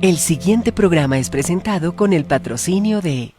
El siguiente programa es presentado con el patrocinio de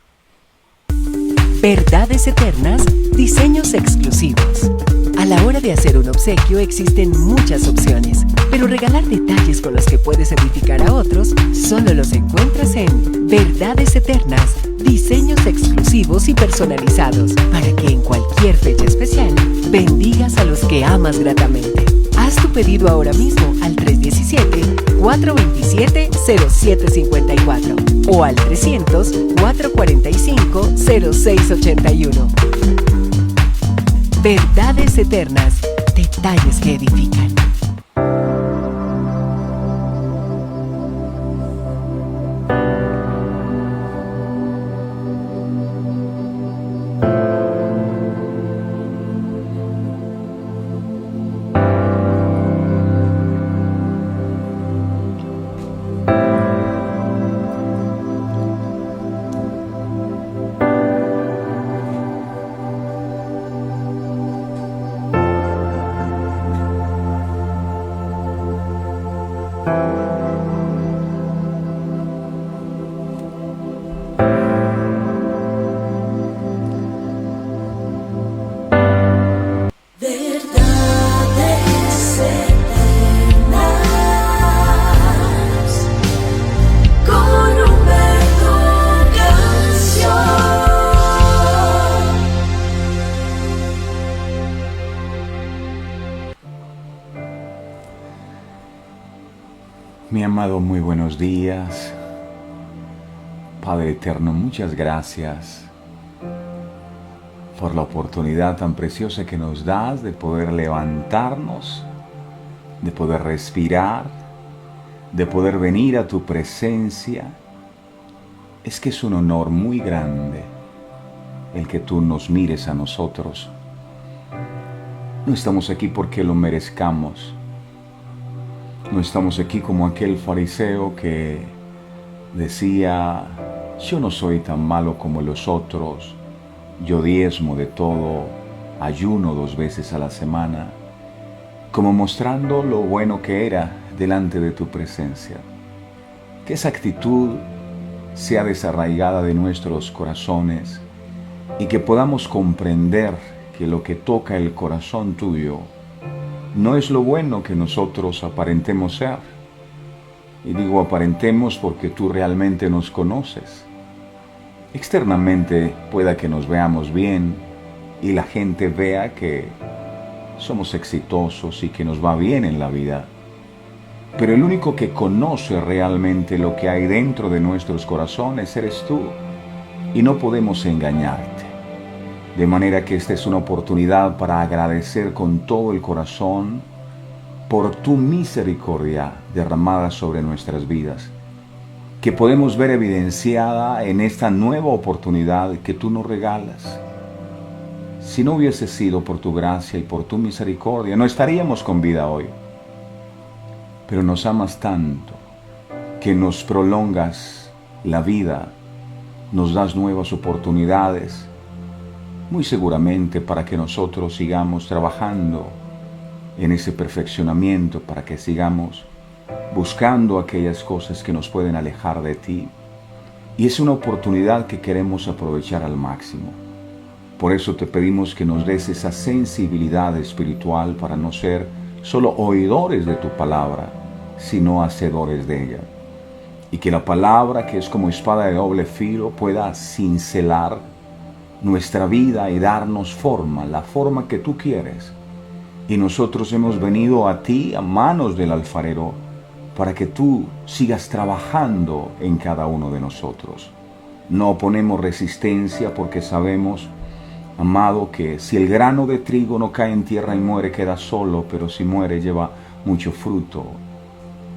Verdades Eternas, diseños exclusivos. A la hora de hacer un obsequio existen muchas opciones, pero regalar detalles con los que puedes edificar a otros solo los encuentras en Verdades Eternas, diseños exclusivos y personalizados, para que en cualquier fecha especial bendigas a los que amas gratamente. Haz tu pedido ahora mismo al 317-427-0754 o al 300-445-0681. Verdades Eternas, detalles que edifican. Mi amado, muy buenos días. Padre Eterno, muchas gracias por la oportunidad tan preciosa que nos das de poder levantarnos, de poder respirar, de poder venir a tu presencia. Es que es un honor muy grande el que tú nos mires a nosotros. No estamos aquí porque lo merezcamos. No estamos aquí como aquel fariseo que decía: yo no soy tan malo como los otros, yo diezmo de todo, ayuno 2 veces a la semana, como mostrando lo bueno que era delante de tu presencia. Que esa actitud sea desarraigada de nuestros corazones y que podamos comprender que lo que toca el corazón tuyo no es lo bueno que nosotros aparentemos ser. Y digo aparentemos porque tú realmente nos conoces. Externamente pueda que nos veamos bien y la gente vea que somos exitosos y que nos va bien en la vida. Pero el único que conoce realmente lo que hay dentro de nuestros corazones eres tú. Y no podemos engañarte. De manera que esta es una oportunidad para agradecer con todo el corazón por tu misericordia derramada sobre nuestras vidas, que podemos ver evidenciada en esta nueva oportunidad que tú nos regalas. Si no hubiese sido por tu gracia y por tu misericordia, no estaríamos con vida hoy. Pero nos amas tanto que nos prolongas la vida, nos das nuevas oportunidades, muy seguramente para que nosotros sigamos trabajando en ese perfeccionamiento, para que sigamos buscando aquellas cosas que nos pueden alejar de ti. Y es una oportunidad que queremos aprovechar al máximo. Por eso te pedimos que nos des esa sensibilidad espiritual para no ser solo oidores de tu palabra, sino hacedores de ella. Y que la palabra, que es como espada de doble filo, pueda cincelar nuestra vida y darnos forma, la forma que tú quieres. Y nosotros hemos venido a ti, a manos del alfarero, para que tú sigas trabajando en cada uno de nosotros. No ponemos resistencia porque sabemos, amado, que si el grano de trigo no cae en tierra y muere, queda solo, pero si muere lleva mucho fruto.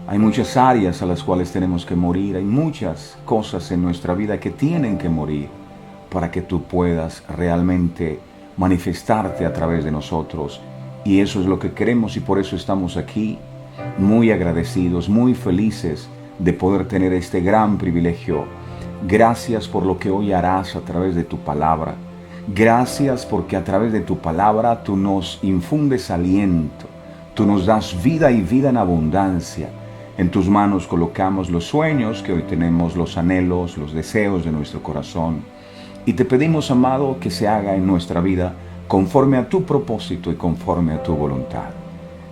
Hay muchas áreas a las cuales tenemos que morir, hay muchas cosas en nuestra vida que tienen que morir para que tú puedas realmente manifestarte a través de nosotros. Y eso es lo que queremos y por eso estamos aquí, muy agradecidos, muy felices de poder tener este gran privilegio. Gracias por lo que hoy harás a través de tu palabra. Gracias porque a través de tu palabra tú nos infundes aliento, tú nos das vida y vida en abundancia. En tus manos colocamos los sueños que hoy tenemos, los anhelos, los deseos de nuestro corazón. Y te pedimos, amado, que se haga en nuestra vida conforme a tu propósito y conforme a tu voluntad.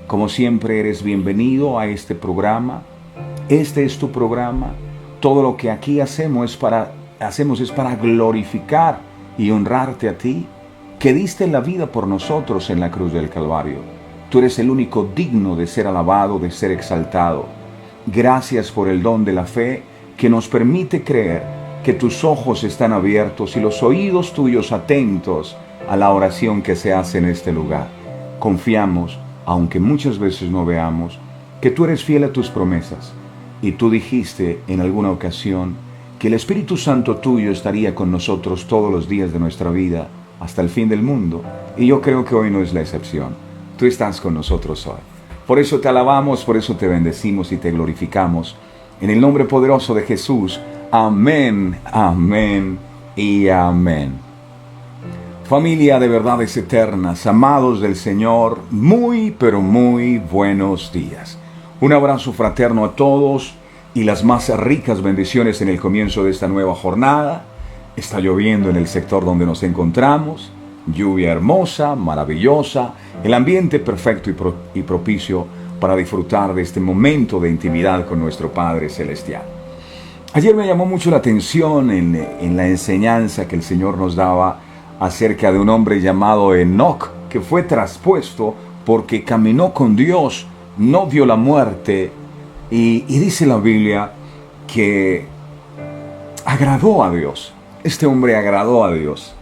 Como siempre, eres bienvenido a este programa. Este es tu programa. Todo lo que aquí hacemos es para glorificar y honrarte a ti, que diste la vida por nosotros en la cruz del Calvario. Tú eres el único digno de ser alabado, de ser exaltado. Gracias por el don de la fe que nos permite creer que tus ojos están abiertos y los oídos tuyos atentos a la oración que se hace en este lugar. Confiamos, aunque muchas veces no veamos, que tú eres fiel a tus promesas. Y tú dijiste en alguna ocasión que el Espíritu Santo tuyo estaría con nosotros todos los días de nuestra vida hasta el fin del mundo. Y yo creo que hoy no es la excepción. Tú estás con nosotros hoy. Por eso te alabamos, por eso te bendecimos y te glorificamos. En el nombre poderoso de Jesús. Amén, amén y amén. Familia de verdades eternas, amados del Señor, muy pero muy buenos días. Un abrazo fraterno a todos y las más ricas bendiciones en el comienzo de esta nueva jornada. Está lloviendo en el sector donde nos encontramos. Lluvia hermosa, maravillosa, el ambiente perfecto y propicio para disfrutar de este momento de intimidad con nuestro Padre Celestial. Ayer me llamó mucho la atención en la enseñanza que el Señor nos daba acerca de un hombre llamado Enoc, que fue traspuesto porque caminó con Dios, no vio la muerte, y dice la Biblia que agradó a Dios. Este hombre agradó a Dios.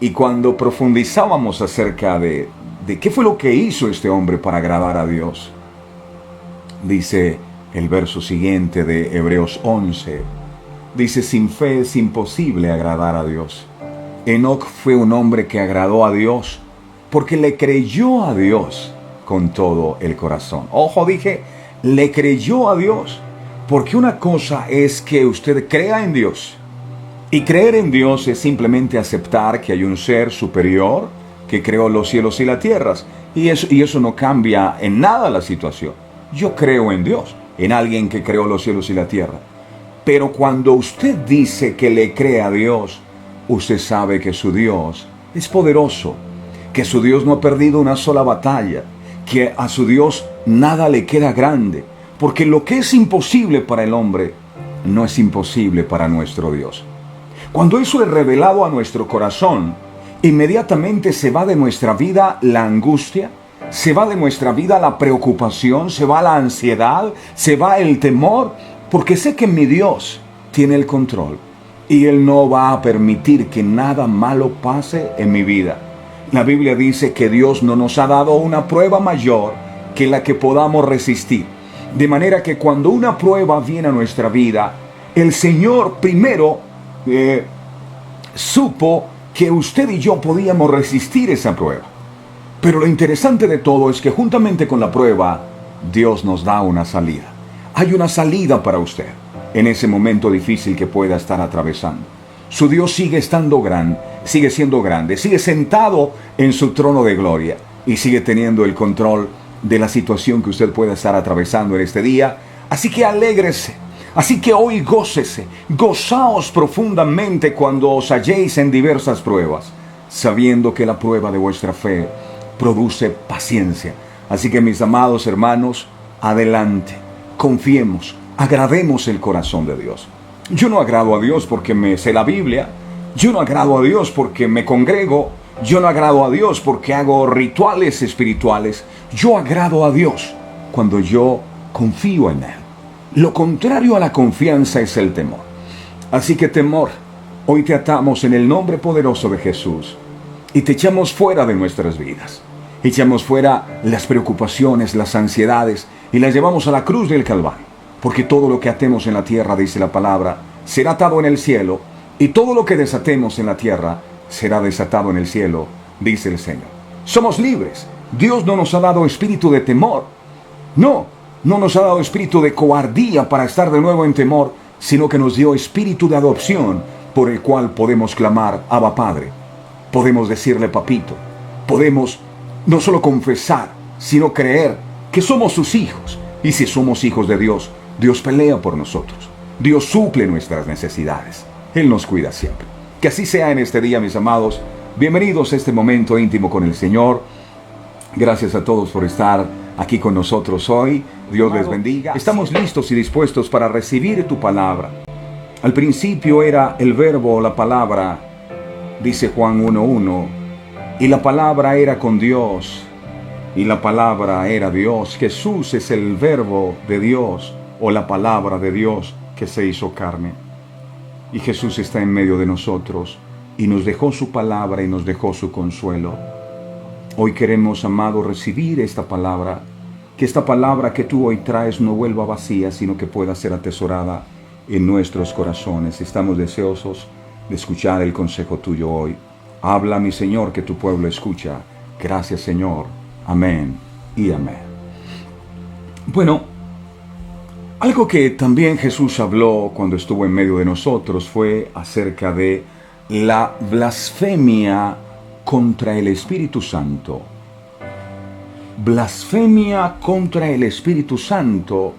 Y cuando profundizábamos acerca de qué fue lo que hizo este hombre para agradar a Dios, dice el verso siguiente de Hebreos 11, dice: sin fe es imposible agradar a Dios. Enoc fue un hombre que agradó a Dios porque le creyó a Dios con todo el corazón. Ojo, dije, le creyó a Dios, porque una cosa es que usted crea en Dios. Y creer en Dios es simplemente aceptar que hay un ser superior que creó los cielos y las tierras. Y eso no cambia en nada la situación. Yo creo en Dios, en alguien que creó los cielos y la tierra. Pero cuando usted dice que le cree a Dios, usted sabe que su Dios es poderoso, que su Dios no ha perdido una sola batalla, que a su Dios nada le queda grande, porque lo que es imposible para el hombre no es imposible para nuestro Dios. Cuando eso es revelado a nuestro corazón, inmediatamente se va de nuestra vida la angustia, se va de nuestra vida la preocupación, se va la ansiedad, se va el temor, porque sé que mi Dios tiene el control y Él no va a permitir que nada malo pase en mi vida. La Biblia dice que Dios no nos ha dado una prueba mayor que la que podamos resistir. De manera que cuando una prueba viene a nuestra vida, el Señor primero supo que usted y yo podíamos resistir esa prueba. Pero lo interesante de todo es que juntamente con la prueba, Dios nos da una salida. Hay una salida para usted en ese momento difícil que pueda estar atravesando. Su Dios sigue siendo grande, sigue sentado en su trono de gloria y sigue teniendo el control de la situación que usted pueda estar atravesando en este día. Así que alégrese. Así que hoy gócese, gozaos profundamente cuando os halléis en diversas pruebas, sabiendo que la prueba de vuestra fe produce paciencia. Así que mis amados hermanos, adelante, confiemos, agrademos el corazón de Dios. Yo no agrado a Dios porque me sé la Biblia, yo no agrado a Dios porque me congrego, yo no agrado a Dios porque hago rituales espirituales, yo agrado a Dios cuando yo confío en Él. Lo contrario a la confianza es el temor. Así que temor, hoy te atamos en el nombre poderoso de Jesús y te echamos fuera de nuestras vidas. Echamos fuera las preocupaciones, las ansiedades y las llevamos a la cruz del Calvario. Porque todo lo que atemos en la tierra, dice la palabra, será atado en el cielo, y todo lo que desatemos en la tierra será desatado en el cielo, dice el Señor. Somos libres. Dios no nos ha dado espíritu de temor. No nos ha dado espíritu de cobardía para estar de nuevo en temor, sino que nos dio espíritu de adopción por el cual podemos clamar, Abba Padre. Podemos decirle papito. Podemos no solo confesar, sino creer que somos sus hijos, Y si somos hijos de Dios, Dios pelea por nosotros. Dios suple nuestras necesidades. Él nos cuida siempre. Que así sea en este día, mis amados. Bienvenidos a este momento íntimo con el Señor. Gracias a todos por estar aquí con nosotros hoy. Dios les bendiga. Estamos listos y dispuestos para recibir tu palabra. Al principio era el verbo, la palabra, dice Juan 1:1, y la palabra era con Dios, y la palabra era Dios. Jesús es el verbo de Dios, o la palabra de Dios que se hizo carne. Y Jesús está en medio de nosotros, y nos dejó su palabra y nos dejó su consuelo. Hoy queremos, amado, recibir esta palabra, que esta palabra que tú hoy traes no vuelva vacía, sino que pueda ser atesorada en nuestros corazones. Estamos deseosos de escuchar el consejo tuyo hoy. Habla, mi Señor, que tu pueblo escucha. Gracias, Señor. Amén y amén. Bueno, algo que también Jesús habló cuando estuvo en medio de nosotros fue acerca de la blasfemia contra el Espíritu Santo. Blasfemia contra el Espíritu Santo,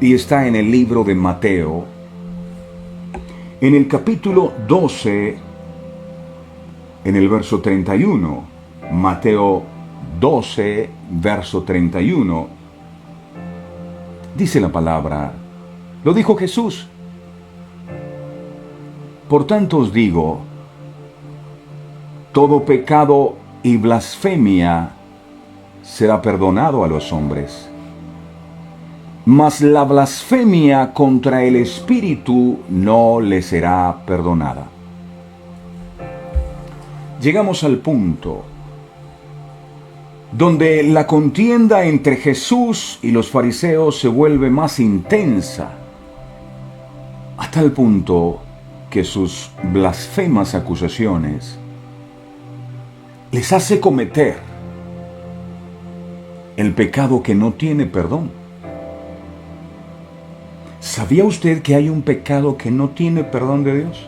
y está en el libro de Mateo, en el capítulo 12, en el verso 31. Mateo 12, verso 31. Dice la palabra, lo dijo Jesús: por tanto os digo, todo pecado y blasfemia será perdonado a los hombres, mas la blasfemia contra el Espíritu no le será perdonada. Llegamos al punto donde la contienda entre Jesús y los fariseos se vuelve más intensa, a tal punto que sus blasfemas acusaciones les hace cometer el pecado que no tiene perdón. ¿Sabía usted que hay un pecado que no tiene perdón de Dios?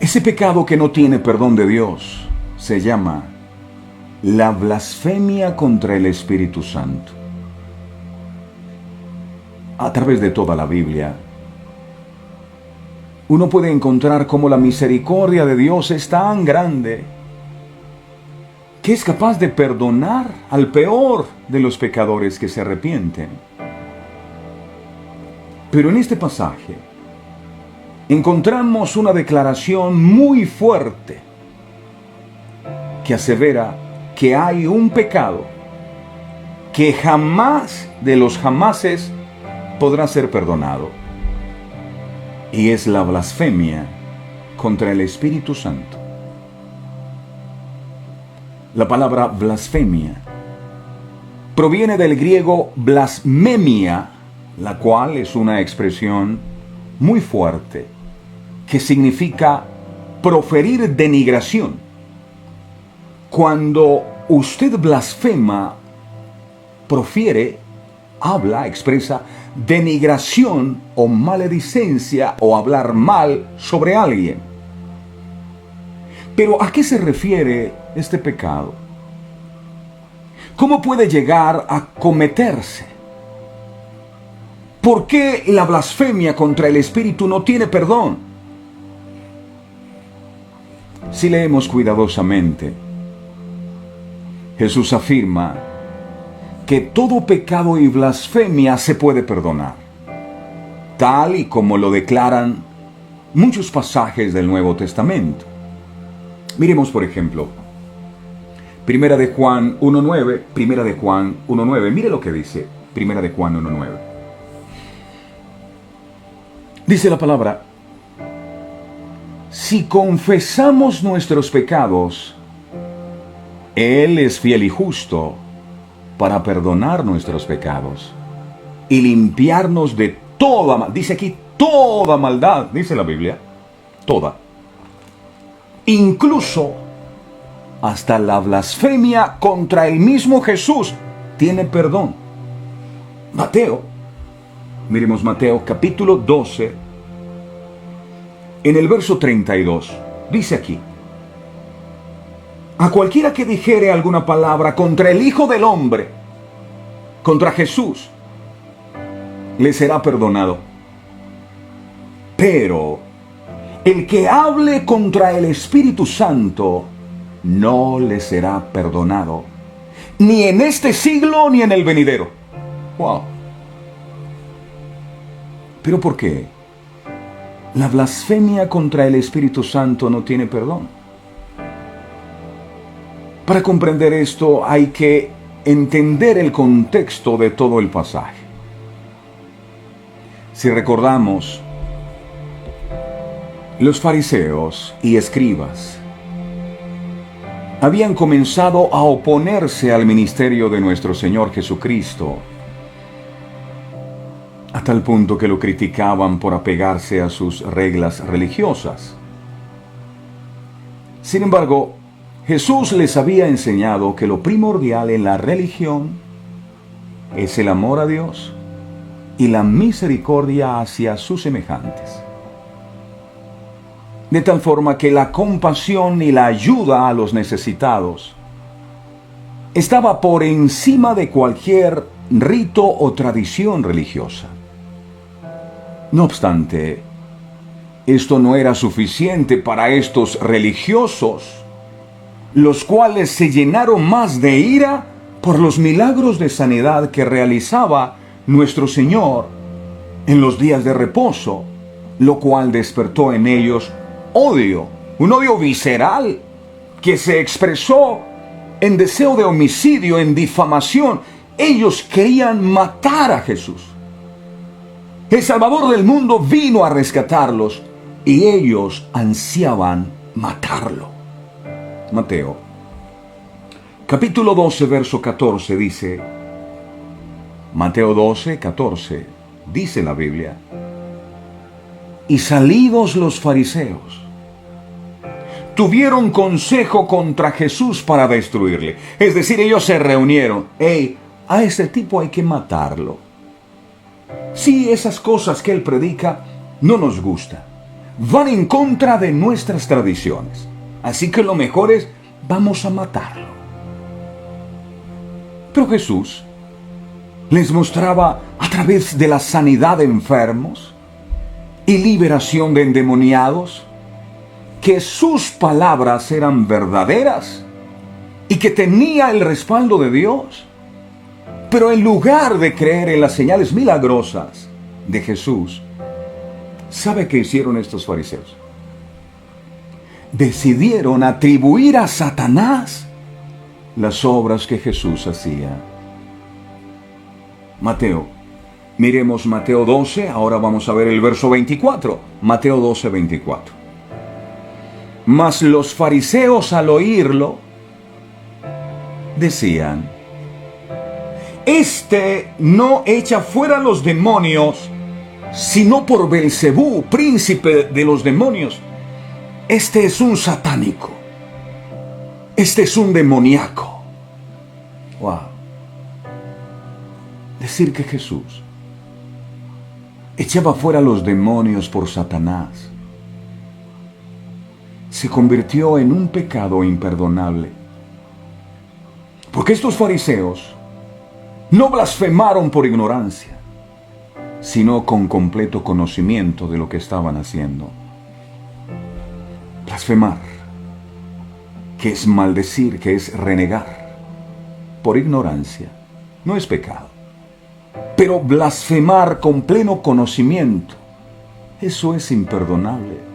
Ese pecado que no tiene perdón de Dios se llama la blasfemia contra el Espíritu Santo. A través de toda la Biblia, uno puede encontrar cómo la misericordia de Dios es tan grande que es capaz de perdonar al peor de los pecadores que se arrepienten. Pero en este pasaje encontramos una declaración muy fuerte que asevera que hay un pecado que jamás de los jamases podrá ser perdonado, y es la blasfemia contra el Espíritu Santo. La palabra blasfemia proviene del griego blasmemia, la cual es una expresión muy fuerte que significa proferir denigración. Cuando usted blasfema, profiere, habla, expresa denigración o maledicencia o hablar mal sobre alguien. Pero ¿a qué se refiere este pecado? ¿Cómo puede llegar a cometerse? ¿Por qué la blasfemia contra el Espíritu no tiene perdón? Si leemos cuidadosamente, Jesús afirma que todo pecado y blasfemia se puede perdonar, tal y como lo declaran muchos pasajes del Nuevo Testamento. Miremos, por ejemplo, Primera de Juan 1:9, mire lo que dice Primera de Juan 1:9. Dice la palabra: si confesamos nuestros pecados, Él es fiel y justo para perdonar nuestros pecados y limpiarnos de toda maldad. Dice aquí toda maldad, dice la Biblia, toda. Incluso hasta la blasfemia contra el mismo Jesús tiene perdón. Mateo, miremos Mateo capítulo 12, en el verso 32, dice aquí: a cualquiera que dijere alguna palabra contra el Hijo del Hombre, contra Jesús, le será perdonado. Pero el que hable contra el Espíritu Santo no le será perdonado, ni en este siglo ni en el venidero. Wow. ¿Pero por qué? La blasfemia contra el Espíritu Santo no tiene perdón. Para comprender esto hay que entender el contexto de todo el pasaje. Si recordamos, los fariseos y escribas habían comenzado a oponerse al ministerio de nuestro Señor Jesucristo, a tal punto que lo criticaban por apegarse a sus reglas religiosas. Sin embargo, Jesús les había enseñado que lo primordial en la religión es el amor a Dios y la misericordia hacia sus semejantes. De tal forma que la compasión y la ayuda a los necesitados estaba por encima de cualquier rito o tradición religiosa. No obstante, esto no era suficiente para estos religiosos, los cuales se llenaron más de ira por los milagros de sanidad que realizaba nuestro Señor en los días de reposo, lo cual despertó en ellos odio, un odio visceral que se expresó en deseo de homicidio, en difamación. Ellos querían matar a Jesús. El Salvador del mundo vino a rescatarlos y ellos ansiaban matarlo. Mateo, capítulo 12, verso 14 dice, Mateo 12, 14, dice la Biblia, y salidos los fariseos, tuvieron consejo contra Jesús para destruirle. Es decir, ellos se reunieron. Hey, a este tipo hay que matarlo. Sí, esas cosas que él predica no nos gustan. Van en contra de nuestras tradiciones. Así que lo mejor es, vamos a matarlo. Pero Jesús les mostraba a través de la sanidad de enfermos y liberación de endemoniados que sus palabras eran verdaderas y que tenía el respaldo de Dios. Pero en lugar de creer en las señales milagrosas de Jesús, ¿sabe qué hicieron estos fariseos? Decidieron atribuir a Satanás las obras que Jesús hacía. Mateo, miremos Mateo 12, ahora vamos a ver el verso 24. Mateo 12, 24. Mas los fariseos al oírlo decían, este no echa fuera los demonios, sino por Belcebú, príncipe de los demonios. Este es un satánico. Este es un demoníaco. Wow. Decir que Jesús echaba fuera los demonios por Satanás se convirtió en un pecado imperdonable. Porque estos fariseos no blasfemaron por ignorancia, sino con completo conocimiento de lo que estaban haciendo. Blasfemar, que es maldecir, que es renegar, por ignorancia, no es pecado. Pero blasfemar con pleno conocimiento, eso es imperdonable,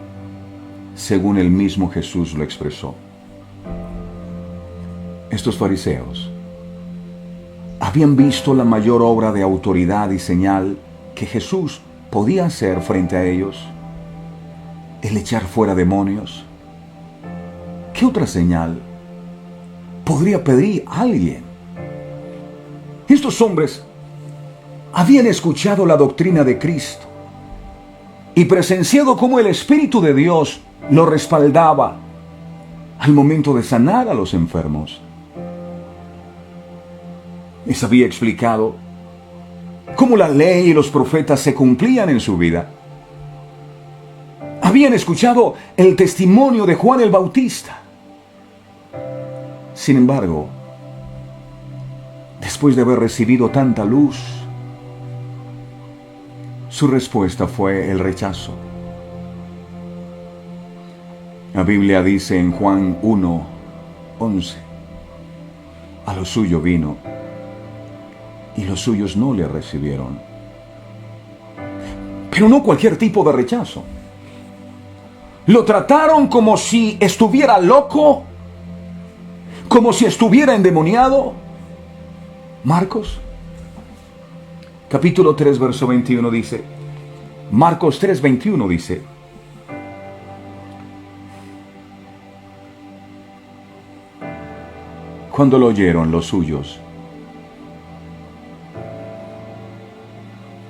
según el mismo Jesús lo expresó. Estos fariseos habían visto la mayor obra de autoridad y señal que Jesús podía hacer frente a ellos, el echar fuera demonios. ¿Qué otra señal podría pedir alguien? Estos hombres habían escuchado la doctrina de Cristo y presenciado cómo el Espíritu de Dios lo respaldaba al momento de sanar a los enfermos. Les había explicado cómo la ley y los profetas se cumplían en su vida. Habían escuchado el testimonio de Juan el Bautista. Sin embargo, después de haber recibido tanta luz, su respuesta fue el rechazo. La Biblia dice en Juan 1:11, a lo suyo vino y los suyos no le recibieron. Pero no cualquier tipo de rechazo. Lo trataron como si estuviera loco, como si estuviera endemoniado. Marcos, capítulo 3, verso 21 dice, Marcos 3:21 dice, cuando lo oyeron los suyos,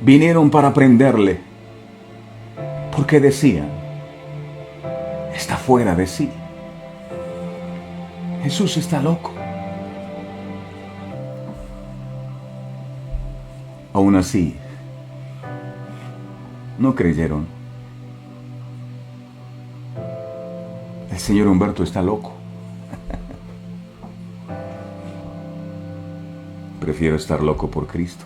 vinieron para prenderle, porque decían, está fuera de sí. Jesús está loco. Aún así, no creyeron. El señor Humberto está loco. Prefiero estar loco por Cristo.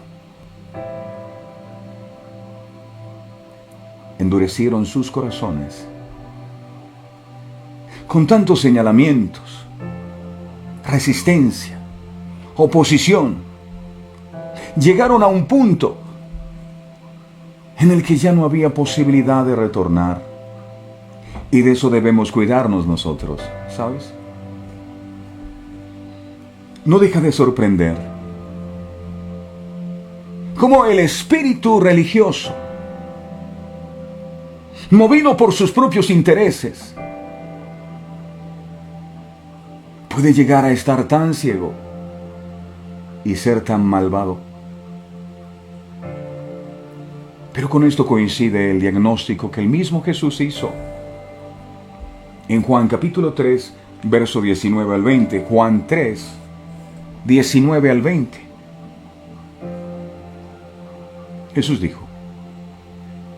Endurecieron sus corazones con tantos señalamientos, resistencia, oposición. Llegaron a un punto en el que ya no había posibilidad de retornar. Y de eso debemos cuidarnos nosotros, ¿sabes? No deja de sorprender cómo el espíritu religioso, movido por sus propios intereses, puede llegar a estar tan ciego y ser tan malvado. Pero con esto coincide el diagnóstico que el mismo Jesús hizo en Juan capítulo 3, verso 19 al 20. Juan 3, 19 al 20. Jesús dijo,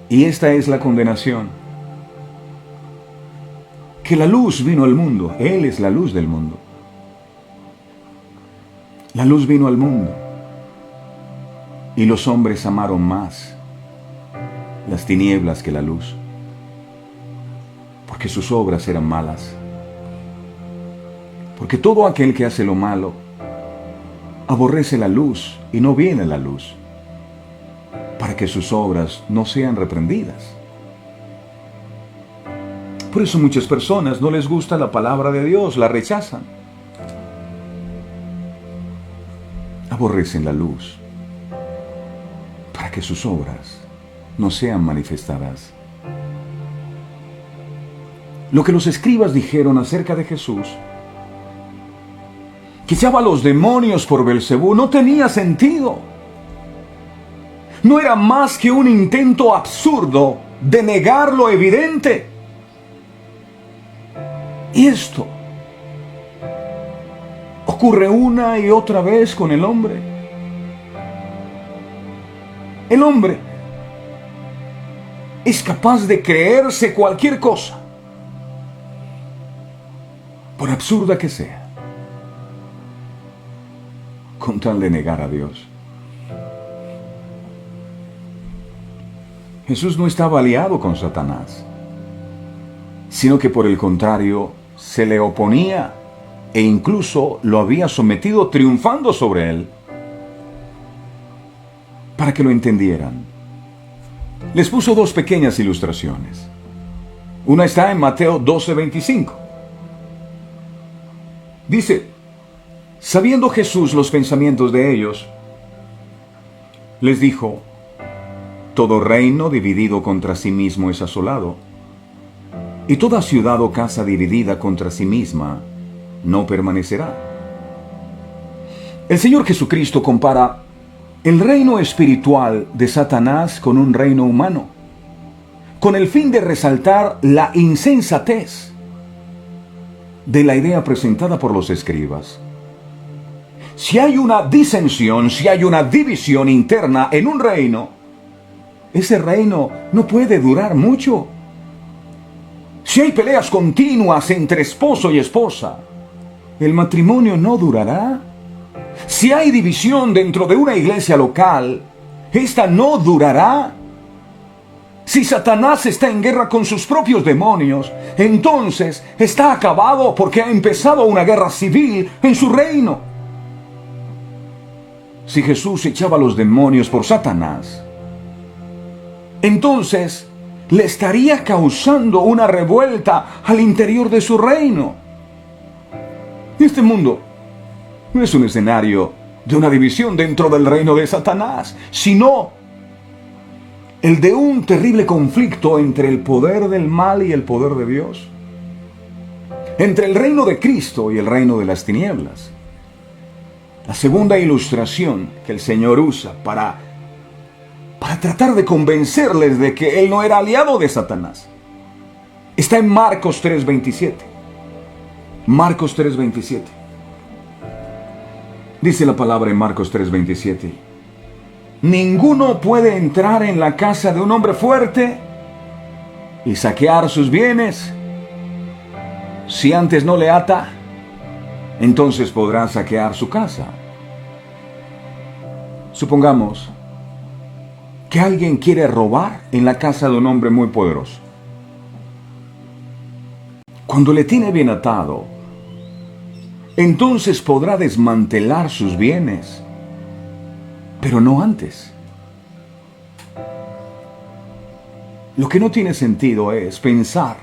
y esta es la condenación, que la luz vino al mundo. Él es la luz del mundo. La luz vino al mundo, y los hombres amaron más las tinieblas que la luz, porque sus obras eran malas. Porque todo aquel que hace lo malo aborrece la luz y no viene a la luz, para que sus obras no sean reprendidas. Por eso muchas personas no les gusta la palabra de Dios, la rechazan. Aborrecen la luz para que sus obras no sean manifestadas. Lo que los escribas dijeron acerca de Jesús, que echaba a los demonios por Belcebú, no tenía sentido. No era más que un intento absurdo de negar lo evidente. Y esto ocurre una y otra vez con el hombre. El hombre es capaz de creerse cualquier cosa, por absurda que sea, con tal de negar a Dios. Jesús no estaba aliado con Satanás, sino que por el contrario se le oponía e incluso lo había sometido triunfando sobre él. Para que lo entendieran, les puso dos pequeñas ilustraciones. Una está en Mateo 12:25. Dice, sabiendo Jesús los pensamientos de ellos, les dijo, todo reino dividido contra sí mismo es asolado, y toda ciudad o casa dividida contra sí misma no permanecerá. El Señor Jesucristo compara el reino espiritual de Satanás con un reino humano, con el fin de resaltar la insensatez de la idea presentada por los escribas. Si hay una disensión, si hay una división interna en un reino, ese reino no puede durar mucho. Si hay peleas continuas entre esposo y esposa, el matrimonio no durará. Si hay división dentro de una iglesia local, esta no durará. Si Satanás está en guerra con sus propios demonios, entonces está acabado porque ha empezado una guerra civil en su reino. Si Jesús echaba a los demonios por Satanás, entonces le estaría causando una revuelta al interior de su reino. Este mundo no es un escenario de una división dentro del reino de Satanás, sino el de un terrible conflicto entre el poder del mal y el poder de Dios, entre el reino de Cristo y el reino de las tinieblas. La segunda ilustración que el Señor usa para tratar de convencerles de que Él no era aliado de Satanás está en Marcos 3:27. Marcos 3:27. Dice la palabra en Marcos 3:27. Ninguno puede entrar en la casa de un hombre fuerte y saquear sus bienes si antes no le ata, entonces podrá saquear su casa. Supongamos que alguien quiere robar en la casa de un hombre muy poderoso. Cuando le tiene bien atado, entonces podrá desmantelar sus bienes, pero no antes. Lo que no tiene sentido es pensar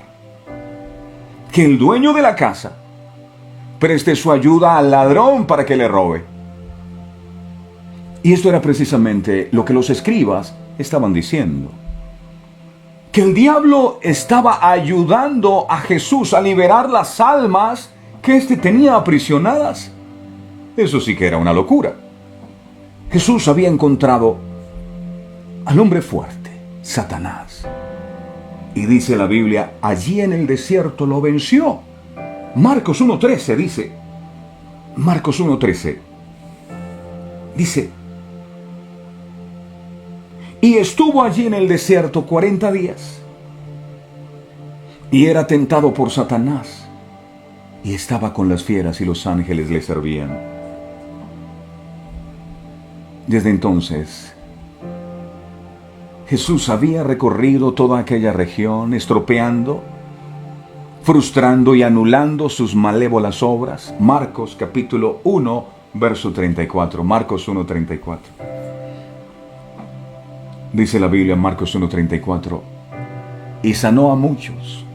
que el dueño de la casa preste su ayuda al ladrón para que le robe. Y esto era precisamente lo que los escribas estaban diciendo. Que el diablo estaba ayudando a Jesús a liberar las almas que éste tenía aprisionadas. Eso sí que era una locura. Jesús había encontrado al hombre fuerte, Satanás. Y dice la Biblia, allí en el desierto lo venció. Marcos 1:13 dice. Marcos 1:13. Dice, y estuvo allí en el desierto 40 días. Y era tentado por Satanás. Y estaba con las fieras y los ángeles le servían. Desde entonces, Jesús había recorrido toda aquella región, estropeando, frustrando y anulando sus malévolas obras. Marcos capítulo 1, verso 34. Marcos 1:34. Dice la Biblia en Marcos 1:34, y sanó a muchos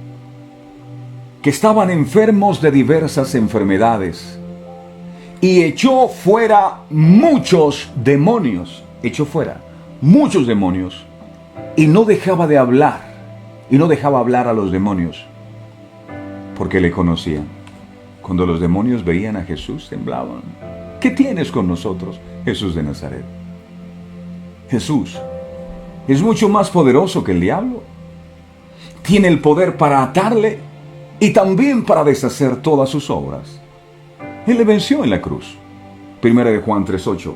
que estaban enfermos de diversas enfermedades, y echó fuera muchos demonios. Echó fuera muchos demonios, y no dejaba de hablar, y no dejaba hablar a los demonios, porque le conocían. Cuando los demonios veían a Jesús, temblaban. ¿Qué tienes con nosotros, Jesús de Nazaret? Jesús es mucho más poderoso que el diablo. Tiene el poder para atarle y también para deshacer todas sus obras. Él le venció en la cruz. Primera de Juan 3:8.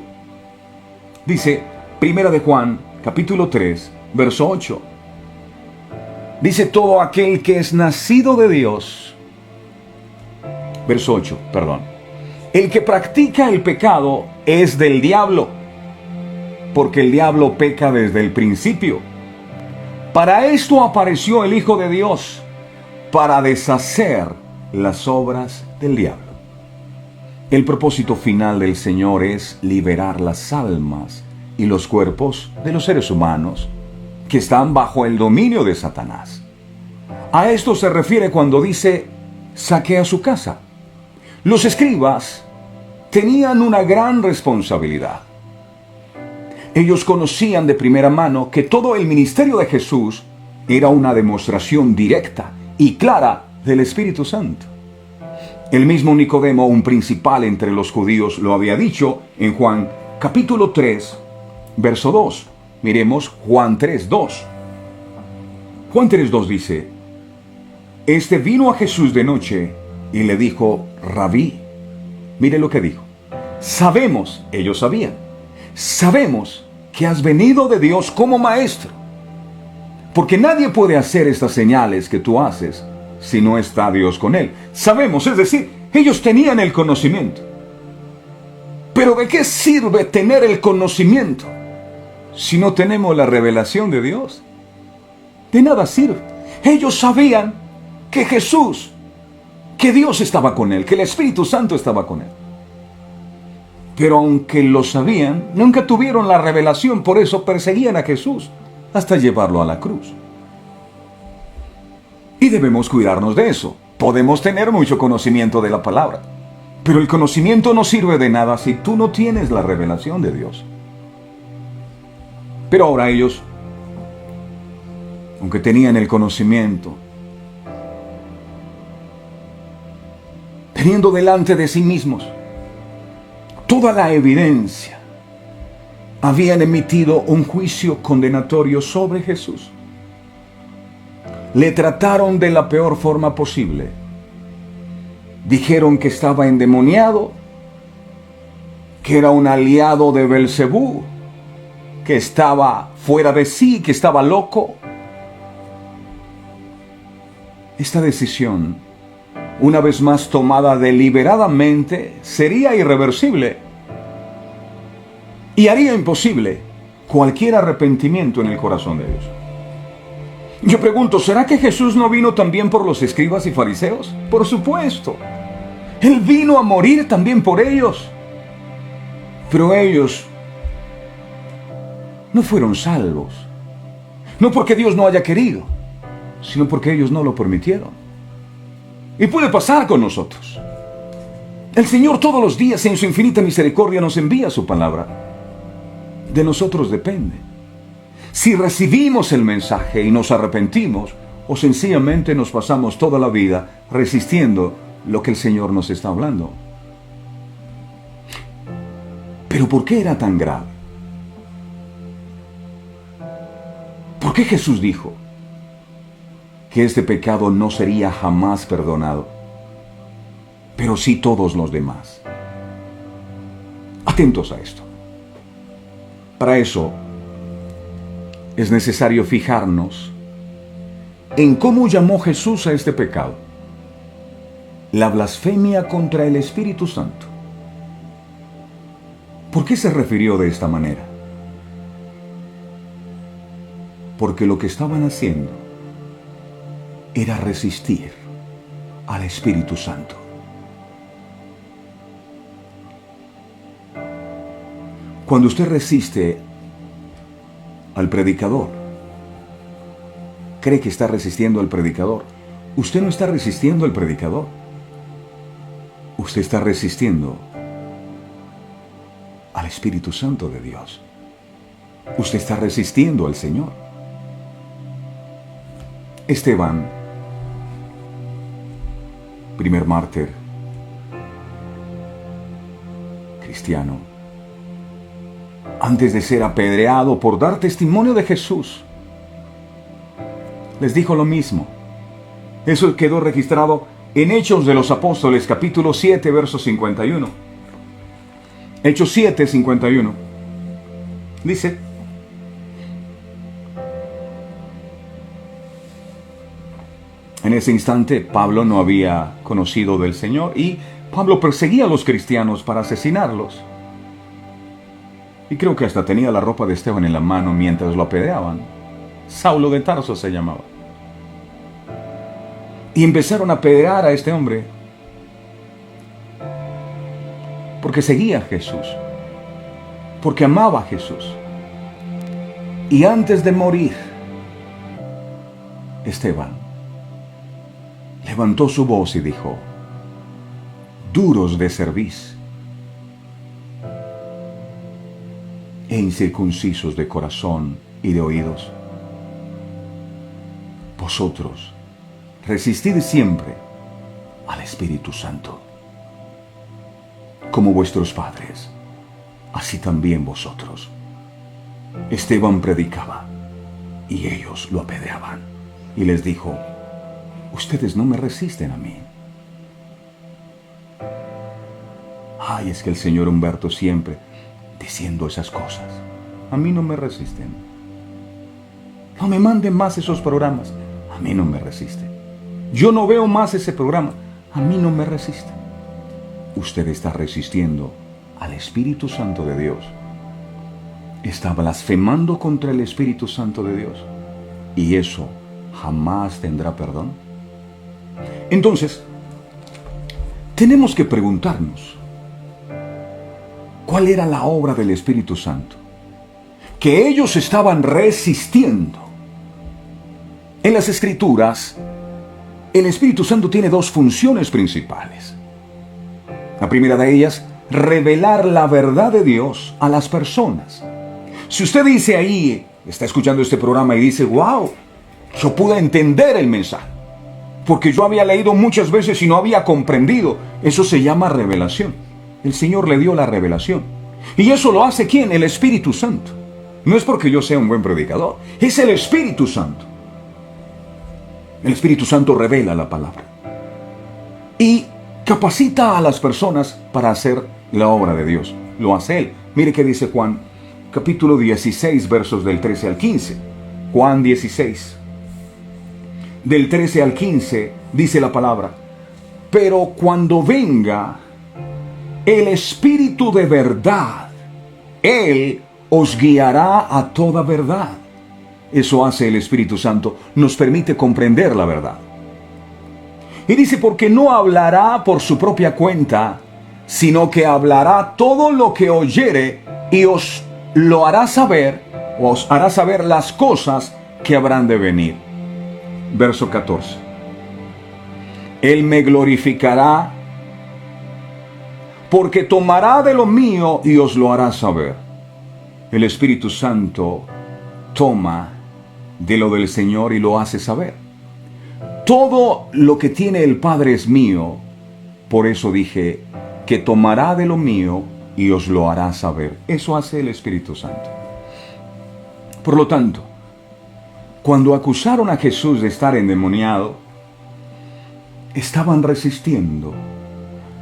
Dice, Primera de Juan, capítulo 3, verso 8. Dice, todo aquel que es nacido de Dios. Verso 8, perdón. El que practica el pecado es del diablo, porque el diablo peca desde el principio. Para esto apareció el Hijo de Dios, para deshacer las obras del diablo. El propósito final del Señor es liberar las almas y los cuerpos de los seres humanos que están bajo el dominio de Satanás. A esto se refiere cuando dice, saquea su casa. Los escribas tenían una gran responsabilidad. Ellos conocían de primera mano que todo el ministerio de Jesús era una demostración directa y clara del Espíritu Santo. El mismo Nicodemo, un principal entre los judíos, lo había dicho en Juan capítulo 3, verso 2. Miremos Juan 3:2. Juan 3:2 dice, este vino a Jesús de noche y le dijo, Rabí. Mire lo que dijo. Sabemos, ellos sabían, sabemos que has venido de Dios como maestro, porque nadie puede hacer estas señales que tú haces si no está Dios con él. Sabemos, es decir, ellos tenían el conocimiento. Pero ¿de qué sirve tener el conocimiento si no tenemos la revelación de Dios? De nada sirve. Ellos sabían que Jesús, que Dios estaba con él, que el Espíritu Santo estaba con él. Pero aunque lo sabían, nunca tuvieron la revelación, por eso perseguían a Jesús hasta llevarlo a la cruz. Y debemos cuidarnos de eso. Podemos tener mucho conocimiento de la palabra, pero el conocimiento no sirve de nada si tú no tienes la revelación de Dios. Pero ahora ellos, aunque tenían el conocimiento, teniendo delante de sí mismos toda la evidencia, habían emitido un juicio condenatorio sobre Jesús. Le trataron de la peor forma posible. Dijeron que estaba endemoniado, que era un aliado de Belcebú, que estaba fuera de sí, que estaba loco. Esta decisión, una vez más tomada deliberadamente, sería irreversible y haría imposible cualquier arrepentimiento en el corazón de ellos. Yo pregunto, ¿será que Jesús no vino también por los escribas y fariseos? Por supuesto. Él vino a morir también por ellos. Pero ellos no fueron salvos. No porque Dios no haya querido, sino porque ellos no lo permitieron. Y puede pasar con nosotros. El Señor todos los días en su infinita misericordia nos envía su palabra. De nosotros depende si recibimos el mensaje y nos arrepentimos, o sencillamente nos pasamos toda la vida resistiendo lo que el Señor nos está hablando. Pero ¿por qué era tan grave? ¿Por qué Jesús dijo que este pecado no sería jamás perdonado, pero sí todos los demás? Atentos a esto. Para eso es necesario fijarnos en cómo llamó Jesús a este pecado: la blasfemia contra el Espíritu Santo. ¿Por qué se refirió de esta manera? Porque lo que estaban haciendo era resistir al Espíritu Santo. Cuando usted resiste al predicador, cree que está resistiendo al predicador. Usted no está resistiendo al predicador. Usted está resistiendo al Espíritu Santo de Dios. Usted está resistiendo al Señor. Esteban, primer mártir cristiano, antes de ser apedreado por dar testimonio de Jesús, les dijo lo mismo. Eso quedó registrado en Hechos de los Apóstoles, capítulo 7, verso 51. Hechos 7, 51. Dice: en ese instante Pablo no había conocido del Señor y Pablo perseguía a los cristianos para asesinarlos. Y creo que hasta tenía la ropa de Esteban en la mano mientras lo apedreaban. Saulo de Tarso se llamaba. Y empezaron a apedrear a este hombre porque seguía a Jesús, porque amaba a Jesús. Y antes de morir, Esteban levantó su voz y dijo: duros de cerviz e incircuncisos de corazón y de oídos, vosotros resistid siempre al Espíritu Santo. Como vuestros padres, así también vosotros. Esteban predicaba y ellos lo apedreaban, y les dijo: ustedes no me resisten a mí. Ay, es que el señor Humberto siempre diciendo esas cosas. A mí no me resisten. No me manden más esos programas. A mí no me resisten. Yo no veo más ese programa. A mí no me resisten. Usted está resistiendo al Espíritu Santo de Dios, está blasfemando contra el Espíritu Santo de Dios, y eso jamás tendrá perdón. Entonces, tenemos que preguntarnos, ¿cuál era la obra del Espíritu Santo? Que ellos estaban resistiendo. En las Escrituras, el Espíritu Santo tiene dos funciones principales. La primera de ellas, revelar la verdad de Dios a las personas. Si usted dice ahí, está escuchando este programa y dice, wow, yo pude entender el mensaje, porque yo había leído muchas veces y no había comprendido. Eso se llama revelación. El Señor le dio la revelación. ¿Y eso lo hace quién? El Espíritu Santo. No es porque yo sea un buen predicador, es el Espíritu Santo. El Espíritu Santo revela la palabra y capacita a las personas para hacer la obra de Dios. Lo hace Él. Mire qué dice Juan, capítulo 16, versos del 13 al 15. Juan 16, del 13 al 15, dice la palabra: pero cuando venga el Espíritu de verdad, Él os guiará a toda verdad. Eso hace el Espíritu Santo, nos permite comprender la verdad. Y dice, porque no hablará por su propia cuenta, sino que hablará todo lo que oyere y os lo hará saber, o os hará saber las cosas que habrán de venir. Verso 14. Él me glorificará, porque tomará de lo mío y os lo hará saber. El Espíritu Santo toma de lo del Señor y lo hace saber. Todo lo que tiene el Padre es mío. Por eso dije que tomará de lo mío y os lo hará saber. Eso hace el Espíritu Santo. Por lo tanto, cuando acusaron a Jesús de estar endemoniado, estaban resistiendo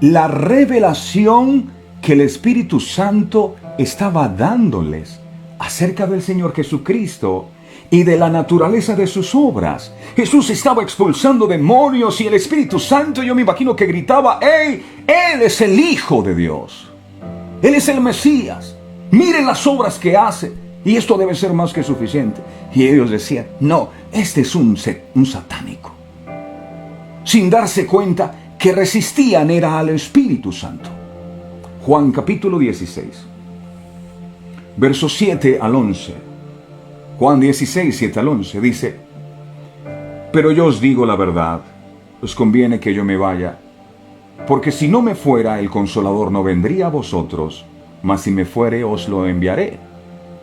la revelación que el Espíritu Santo estaba dándoles acerca del Señor Jesucristo y de la naturaleza de sus obras. Jesús estaba expulsando demonios y el Espíritu Santo, yo me imagino que gritaba, ¡Ey! Él es el Hijo de Dios. Él es el Mesías. Miren las obras que hace. Y esto debe ser más que suficiente. Y ellos decían, no, este es un satánico. Sin darse cuenta que resistían era al Espíritu Santo. Juan capítulo 16, versos 7 al 11. Juan 16, 7 al 11 dice, pero yo os digo la verdad, os conviene que yo me vaya, porque si no me fuera, el Consolador no vendría a vosotros, mas si me fuere, os lo enviaré.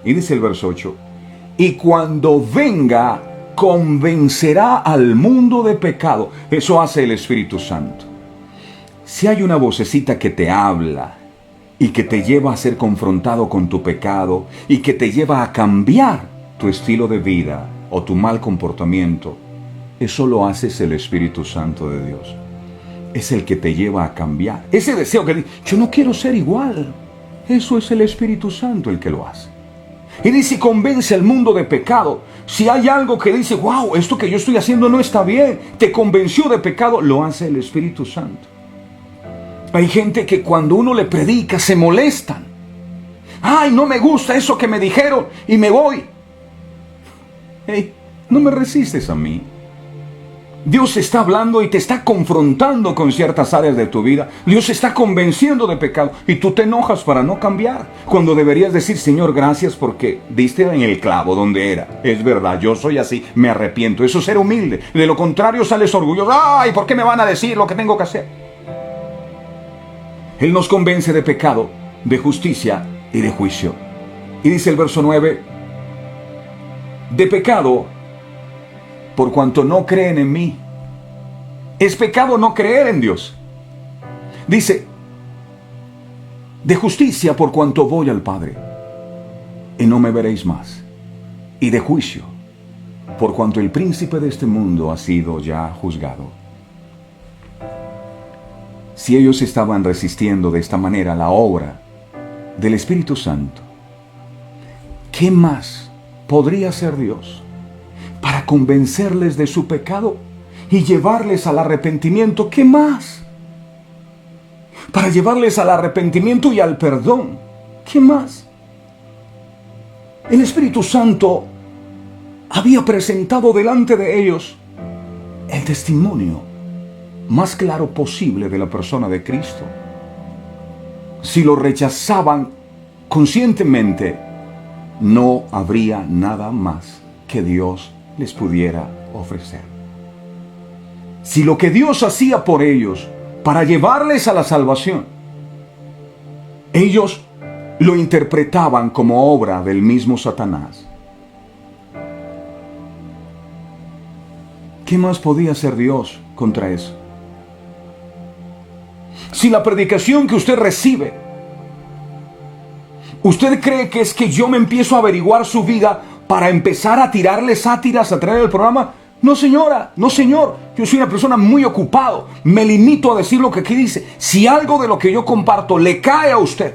Y dice el verso 8, y cuando venga, convencerá al mundo de pecado. Eso hace el Espíritu Santo. Si hay una vocecita que te habla y que te lleva a ser confrontado con tu pecado y que te lleva a cambiar tu estilo de vida o tu mal comportamiento, eso lo hace el Espíritu Santo de Dios. Es el que te lleva a cambiar. Ese deseo que dice, yo no quiero ser igual. Eso es el Espíritu Santo el que lo hace. Y dice, convence al mundo de pecado. Si hay algo que dice, wow, esto que yo estoy haciendo no está bien, te convenció de pecado, lo hace el Espíritu Santo. Hay gente que cuando uno le predica se molestan. Ay, no me gusta eso que me dijeron y me voy. Hey, no me resistes a mí. Dios está hablando y te está confrontando con ciertas áreas de tu vida. Dios está convenciendo de pecado y tú te enojas para no cambiar. Cuando deberías decir, Señor, gracias porque diste en el clavo donde era. Es verdad, yo soy así, me arrepiento. Eso es ser humilde. De lo contrario sales orgulloso. Ay, ¿por qué me van a decir lo que tengo que hacer? Él nos convence de pecado, de justicia y de juicio. Y dice el verso 9, de pecado, por cuanto no creen en mí. Es pecado no creer en Dios. Dice, de justicia por cuanto voy al Padre, y no me veréis más. Y de juicio, por cuanto el príncipe de este mundo ha sido ya juzgado. Si ellos estaban resistiendo de esta manera la obra del Espíritu Santo, ¿qué más podría hacer Dios para convencerles de su pecado y llevarles al arrepentimiento? ¿Qué más? para llevarles al arrepentimiento y al perdón. ¿Qué más? El Espíritu Santo había presentado delante de ellos el testimonio más claro posible de la persona de Cristo. Si lo rechazaban conscientemente, no habría nada más que Dios les pudiera ofrecer. Si lo que Dios hacía por ellos para llevarles a la salvación, ellos lo interpretaban como obra del mismo Satanás, ¿qué más podía hacer Dios contra eso? Si la predicación que usted recibe, ¿usted cree que es que yo me empiezo a averiguar su vida para empezar a tirarle sátiras a través del programa? No, señora, no, señor. Yo soy una persona muy ocupado. Me limito a decir lo que aquí dice. Si algo de lo que yo comparto le cae a usted,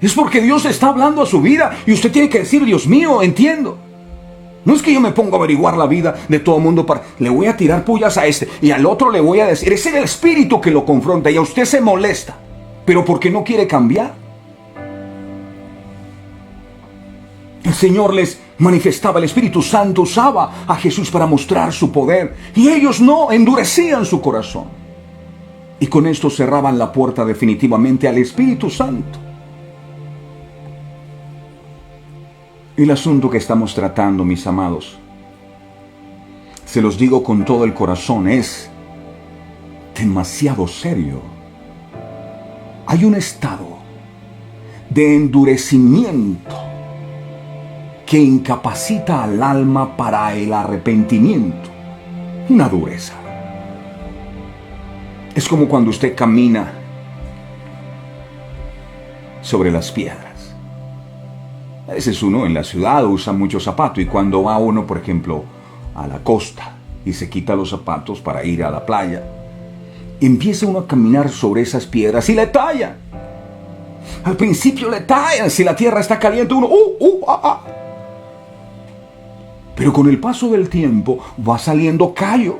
es porque Dios está hablando a su vida y usted tiene que decir, Dios mío, entiendo. No es que yo me ponga a averiguar la vida de todo el mundo para, le voy a tirar pullas a este y al otro le voy a decir. Es el espíritu que lo confronta y a usted se molesta. Pero porque no quiere cambiar. El Señor les manifestaba, el Espíritu Santo usaba a Jesús para mostrar su poder. Y ellos no, endurecían su corazón. Y con esto cerraban la puerta definitivamente al Espíritu Santo. El asunto que estamos tratando, mis amados, se los digo con todo el corazón, es demasiado serio. Hay un estado de endurecimiento que incapacita al alma para el arrepentimiento. Una dureza. Es como cuando usted camina sobre las piedras. A veces uno en la ciudad usa mucho zapato y cuando va uno, por ejemplo, a la costa y se quita los zapatos para ir a la playa, empieza uno a caminar sobre esas piedras y le tallan. Al principio le tallan, si la tierra está caliente uno, Pero con el paso del tiempo va saliendo callo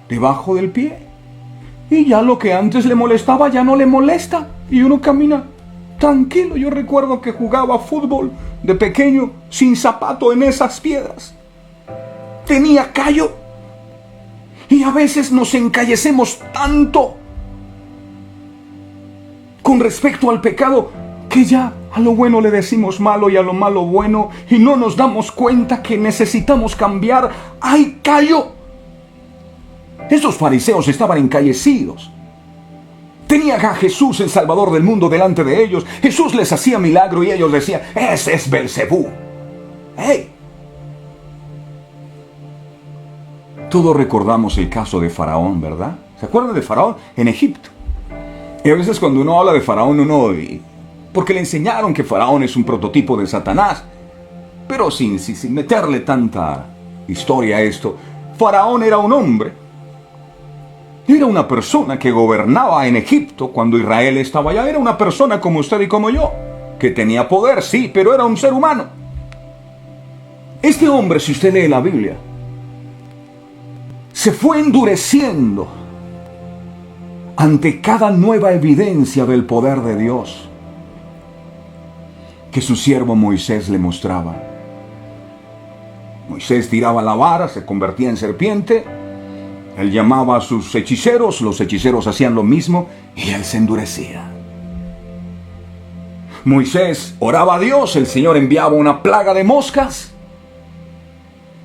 debajo del pie. Y ya lo que antes le molestaba ya no le molesta. Y uno camina tranquilo. Yo recuerdo que jugaba fútbol de pequeño sin zapato en esas piedras. Tenía callo. Y a veces nos encallecemos tanto con respecto al pecado que ya a lo bueno le decimos malo y a lo malo bueno y no nos damos cuenta que necesitamos cambiar. ¡Hay callo! Estos fariseos estaban encallecidos. Tenían a Jesús, el Salvador del mundo, delante de ellos. Jesús les hacía milagro y ellos decían, ese es Belcebú. ¡Hey! Todos recordamos el caso de Faraón, ¿verdad? ¿Se acuerdan de Faraón en Egipto? Y a veces cuando uno habla de Faraón, porque le enseñaron que Faraón es un prototipo de Satanás. Pero sin meterle tanta historia a esto, Faraón era un hombre. Era una persona que gobernaba en Egipto cuando Israel estaba allá. Era una persona como usted y como yo, que tenía poder, sí, pero era un ser humano. Este hombre, si usted lee la Biblia, se fue endureciendo ante cada nueva evidencia del poder de Dios que su siervo Moisés le mostraba. Moisés tiraba la vara, se convertía en serpiente. Él llamaba a sus hechiceros, los hechiceros hacían lo mismo y él se endurecía. Moisés oraba a Dios, el Señor enviaba una plaga de moscas.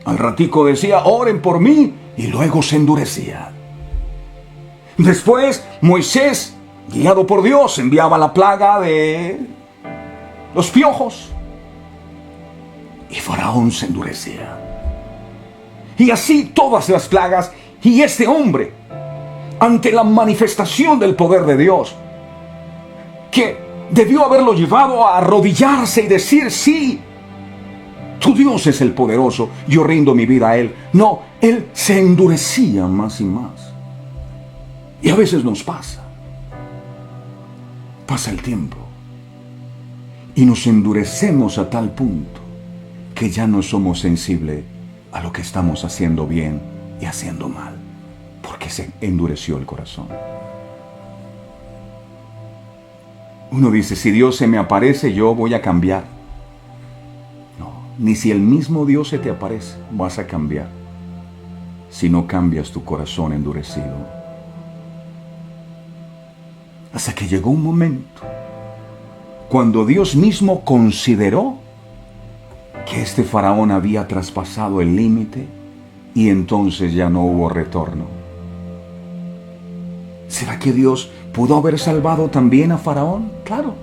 Al ratico decía, oren por mí, y luego se endurecía. Después Moisés, guiado por Dios, enviaba la plaga de los piojos y Faraón se endurecía. Y así todas las plagas. Y este hombre, ante la manifestación del poder de Dios, que debió haberlo llevado a arrodillarse y decir, sí, tu Dios es el poderoso, yo rindo mi vida a Él. No, Él se endurecía más y más. Y a veces nos pasa. Pasa el tiempo. Y nos endurecemos a tal punto que ya no somos sensibles a lo que estamos haciendo bien y haciendo mal, porque se endureció el corazón. Uno dice, si Dios se me aparece, yo voy a cambiar. No, ni si el mismo Dios se te aparece, vas a cambiar. Si no cambias tu corazón endurecido. Hasta que llegó un momento cuando Dios mismo consideró que este faraón había traspasado el límite y entonces ya no hubo retorno. ¿Será que Dios pudo haber salvado también a Faraón? Claro.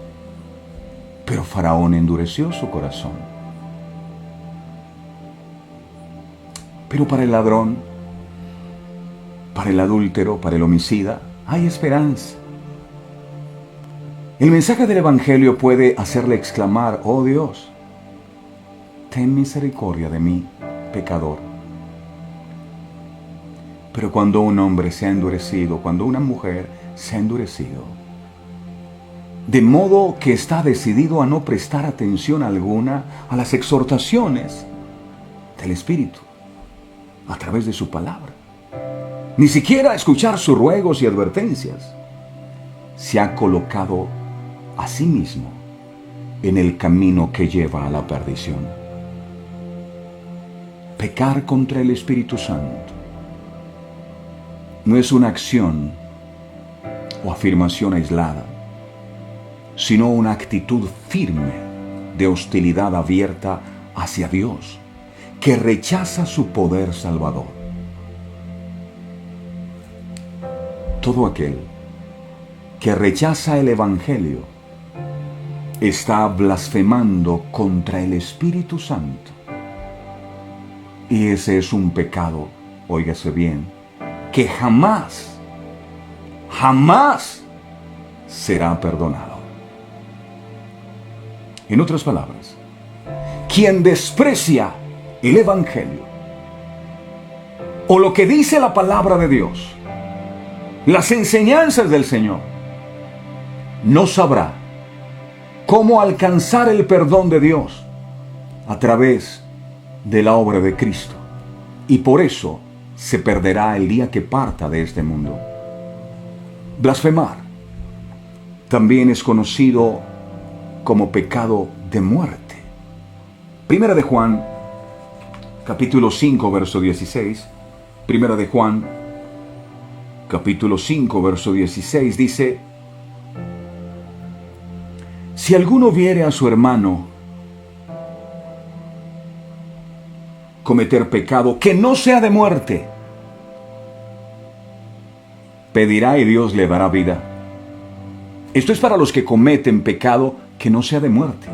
Pero Faraón endureció su corazón. Pero para el ladrón, para el adúltero, para el homicida, hay esperanza. El mensaje del Evangelio puede hacerle exclamar, oh Dios, ten misericordia de mí, pecador. Pero cuando un hombre se ha endurecido, cuando una mujer se ha endurecido, de modo que está decidido a no prestar atención alguna a las exhortaciones del Espíritu, a través de su palabra, ni siquiera a escuchar sus ruegos y advertencias, se ha colocado a sí mismo en el camino que lleva a la perdición. Pecar contra el Espíritu Santo no es una acción o afirmación aislada, sino una actitud firme de hostilidad abierta hacia Dios, que rechaza su poder salvador. Todo aquel que rechaza el Evangelio está blasfemando contra el Espíritu Santo. Y ese es un pecado, óigase bien, que jamás será perdonado. En otras palabras, quien desprecia el Evangelio o lo que dice la palabra de Dios, las enseñanzas del Señor, no sabrá cómo alcanzar el perdón de Dios a través de la obra de Cristo, y por eso se perderá el día que parta de este mundo. Blasfemar también es conocido como pecado de muerte. Primera de Juan, capítulo 5, verso 16. Primera de Juan, capítulo 5, verso 16 dice: si alguno viere a su hermano cometer pecado que no sea de muerte, pedirá y Dios le dará vida. Esto es para los que cometen pecado que no sea de muerte.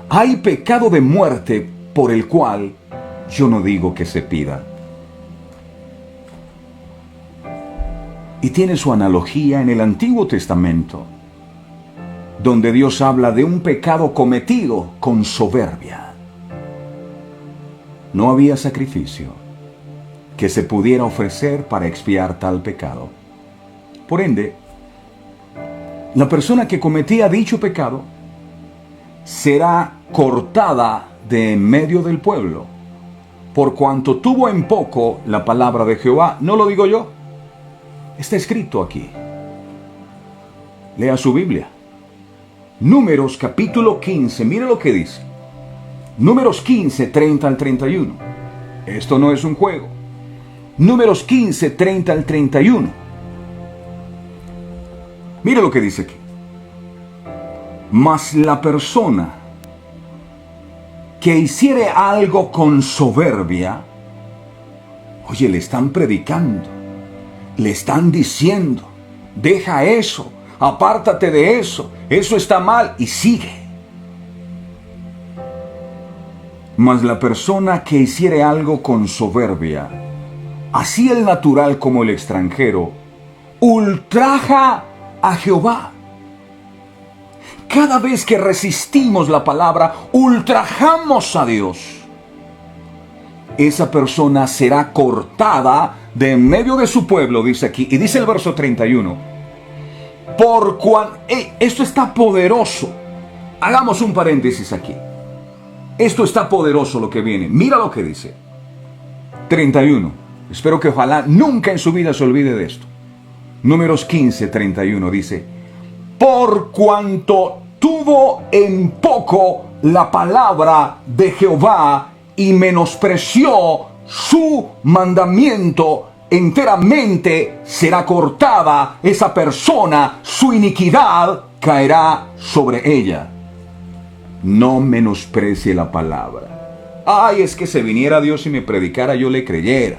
Hay pecado de muerte por el cual yo no digo que se pida. Y tiene su analogía en el Antiguo Testamento, donde Dios habla de un pecado cometido con soberbia. No había sacrificio que se pudiera ofrecer para expiar tal pecado. Por ende, la persona que cometía dicho pecado será cortada de en medio del pueblo, por cuanto tuvo en poco la palabra de Jehová. No lo digo yo, está escrito aquí. Lea su Biblia. Números capítulo 15, mire lo que dice. Números 15, 30 al 31. Esto no es un juego. Números 15, 30 al 31. Mire lo que dice aquí. Mas la persona que hiciere algo con soberbia, oye, le están predicando, le están diciendo, deja eso, apártate de eso, eso está mal, y sigue. Mas la persona que hiciere algo con soberbia, así el natural como el extranjero, ultraja a Jehová. Cada vez que resistimos la palabra, ultrajamos a Dios. Esa persona será cortada de en medio de su pueblo, dice aquí. Y dice el verso 31. Esto está poderoso. Hagamos un paréntesis aquí. Esto está poderoso lo que viene. Mira lo que dice. 31. Espero que ojalá nunca en su vida se olvide de esto. Números 15, 31 dice: por cuanto tuvo en poco la palabra de Jehová y menospreció su mandamiento, enteramente será cortada esa persona, su iniquidad caerá sobre ella. No menosprecie la palabra. Ay, es que si viniera Dios y me predicara, yo le creyera.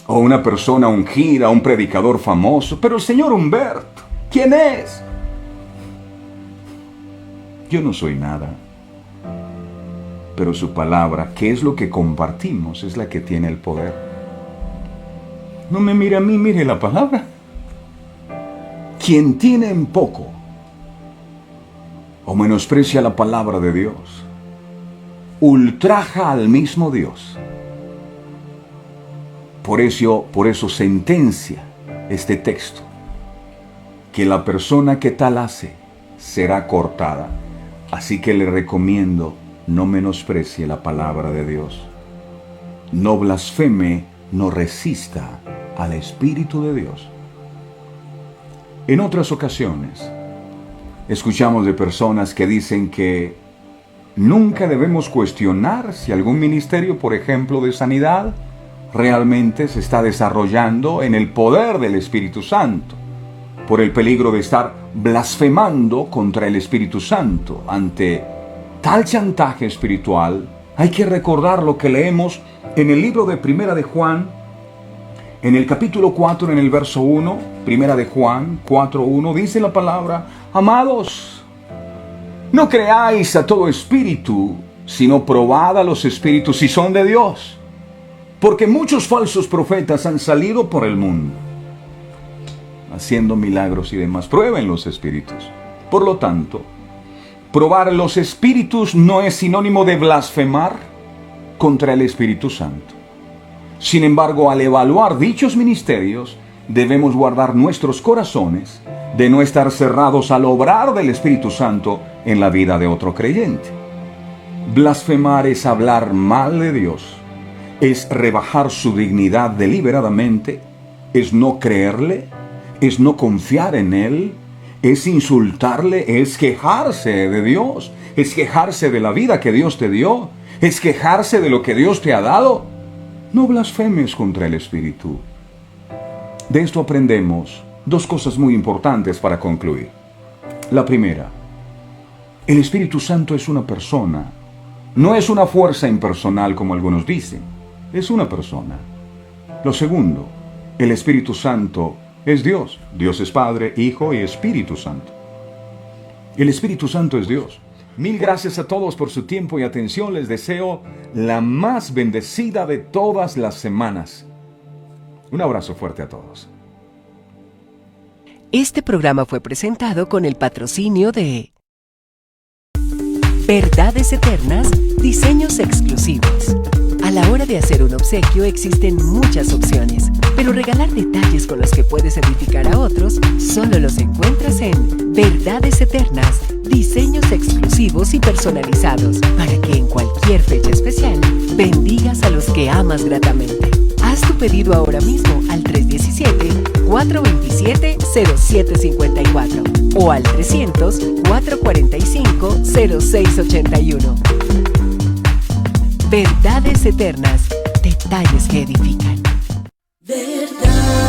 O una persona ungida, un predicador famoso. Pero el señor Humberto, ¿quién es? Yo no soy nada. Pero su palabra, que es lo que compartimos, es la que tiene el poder. No me mire a mí, mire la palabra. Quien tiene en poco o menosprecia la palabra de Dios, ultraja al mismo Dios. Por eso sentencia este texto, que la persona que tal hace será cortada. Así que le recomiendo, no menosprecie la palabra de Dios. No blasfeme, no resista al Espíritu de Dios. En otras ocasiones, escuchamos de personas que dicen que nunca debemos cuestionar si algún ministerio, por ejemplo, de sanidad, realmente se está desarrollando en el poder del Espíritu Santo, por el peligro de estar blasfemando contra el Espíritu Santo. Ante tal chantaje espiritual, hay que recordar lo que leemos en el libro de Primera de Juan, en el capítulo 4, en el verso 1, Primera de Juan 4:1, dice la palabra: amados, no creáis a todo espíritu, sino probad a los espíritus si son de Dios, porque muchos falsos profetas han salido por el mundo, haciendo milagros y demás. Prueben los espíritus. Por lo tanto, probar los espíritus no es sinónimo de blasfemar contra el Espíritu Santo. Sin embargo, al evaluar dichos ministerios, debemos guardar nuestros corazones de no estar cerrados al obrar del Espíritu Santo en la vida de otro creyente. Blasfemar es hablar mal de Dios, es rebajar su dignidad deliberadamente, es no creerle, es no confiar en Él, es insultarle, es quejarse de Dios, es quejarse de la vida que Dios te dio, es quejarse de lo que Dios te ha dado. No blasfemes contra el Espíritu. De esto aprendemos dos cosas muy importantes para concluir. La primera, el Espíritu Santo es una persona, no es una fuerza impersonal como algunos dicen, es una persona. Lo segundo, el Espíritu Santo es Dios. Dios es Padre, Hijo y Espíritu Santo. El Espíritu Santo es Dios. Mil gracias a todos por su tiempo y atención. Les deseo la más bendecida de todas las semanas. Un abrazo fuerte a todos. Este programa fue presentado con el patrocinio de Verdades Eternas, diseños exclusivos. A la hora de hacer un obsequio existen muchas opciones, pero regalar detalles con los que puedes edificar a otros solo los encuentras en Verdades Eternas, diseños exclusivos y personalizados, para que en cualquier fecha especial bendigas a los que amas gratamente. Haz tu pedido ahora mismo al 317-427-0754 o al 300-445-0681. Verdades Eternas, detalles que edifican. Verdad.